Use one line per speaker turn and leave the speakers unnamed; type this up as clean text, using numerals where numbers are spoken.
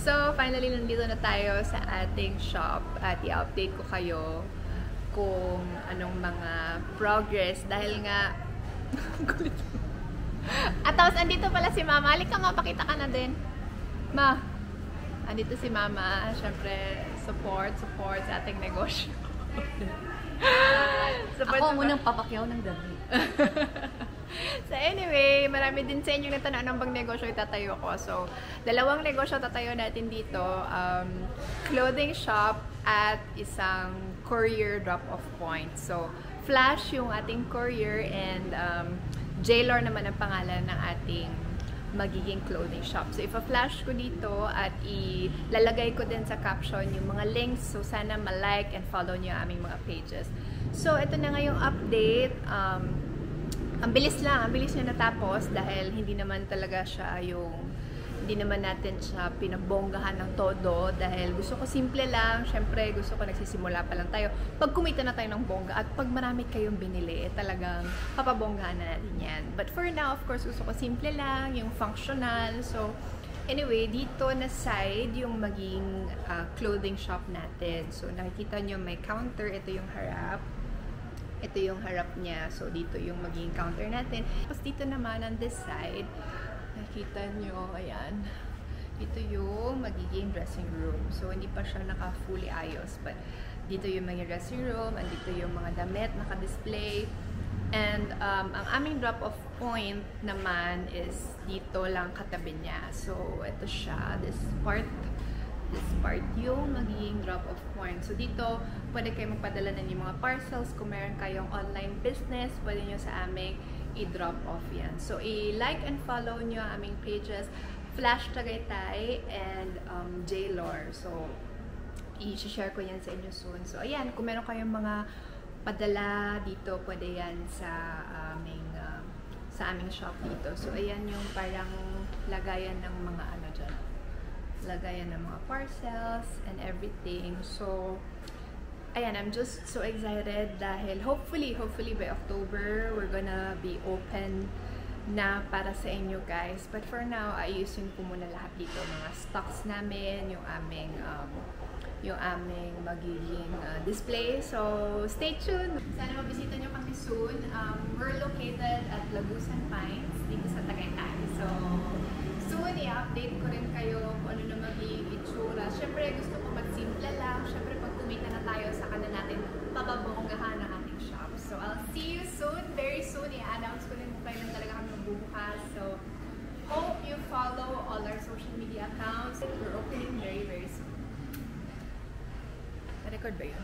So, finally, nandito na tayo sa ating shop at i-update ko kayo kung anong mga progress dahil nga at tapos andito pala si Mama. Halika, mapakita ka na din. Ma, andito si Mama. Siyempre, support sa ating negosyo.
Ako munang papakyaw ng gabi.
So anyway, marami din sa inyo natanong anong bang negosyo itatayo ko. So, dalawang negosyo tatayo natin dito. Clothing shop at isang courier drop-off point. So, Flash yung ating courier and Jaylor naman ang pangalan ng ating magiging clothing shop. So, ipa-flash ko dito at ilalagay ko din sa caption yung mga links. So, sana ma-like and follow nyo ang aming mga pages. So, ito na nga yung update. Ang bilis niya natapos dahil hindi naman talaga siya hindi naman natin siya pinabonggahan ng todo dahil gusto ko simple lang. Syempre, gusto ko nagsisimula pa lang tayo. Pag kumita na tayo ng bongga at pag marami kayong binili, talagang papabonggahan na natin yan. But for now, of course, gusto ko simple lang, yung functional. So, anyway, dito na side yung maging clothing shop natin. So, nakikita nyo may counter. Ito yung harap. Ito yung harap niya. So, dito yung magiging counter natin. Tapos dito naman, on this side, nakita nyo, ayan. Ito yung magiging dressing room. So, hindi pa siya naka-fully ayos. But, dito yung magiging dressing room. Andito yung mga damit naka-display. And, ang aming drop-off point naman is dito lang katabi niya. So, ito siya. This part yung magiging drop-off point. So, dito, pwede kayo magpadala ng yung mga parcels. Kung meron kayong online business, pwede nyo sa aming i-drop off yan. So, i-like and follow nyo ang aming pages, Flash Tagaytay and Jaylor. So, i-share ko yan sa inyo soon. So, ayan, kung meron kayong mga padala dito, pwede yan sa aming shop dito. So, ayan yung parang lagayan ng mga ano dyan. Lagayan ng mga parcels and everything. So, ayan, I'm just so excited dahil hopefully by October, we're gonna be open na para sa inyo guys. But for now, ayusin ko muna lahat dito. Mga stocks namin, yung aming magiging display. So, stay tuned! Sana mabisita nyo kami soon. We're located at Lagusan Pines, dito sa Tagaytay. So, soon, i-update ko rin kayo kung ano na magiging itsura. Siyempre, gusto ko magsimple lang. Siyempre, pag kumita na tayo, saka na natin papabonggahan ang ating shop. So, I'll see you soon. Very soon, i-announce ko rin kayo na talaga kami magbubukas. So, hope you follow all our social media accounts. We're opening very, very soon. Na-record ba yun?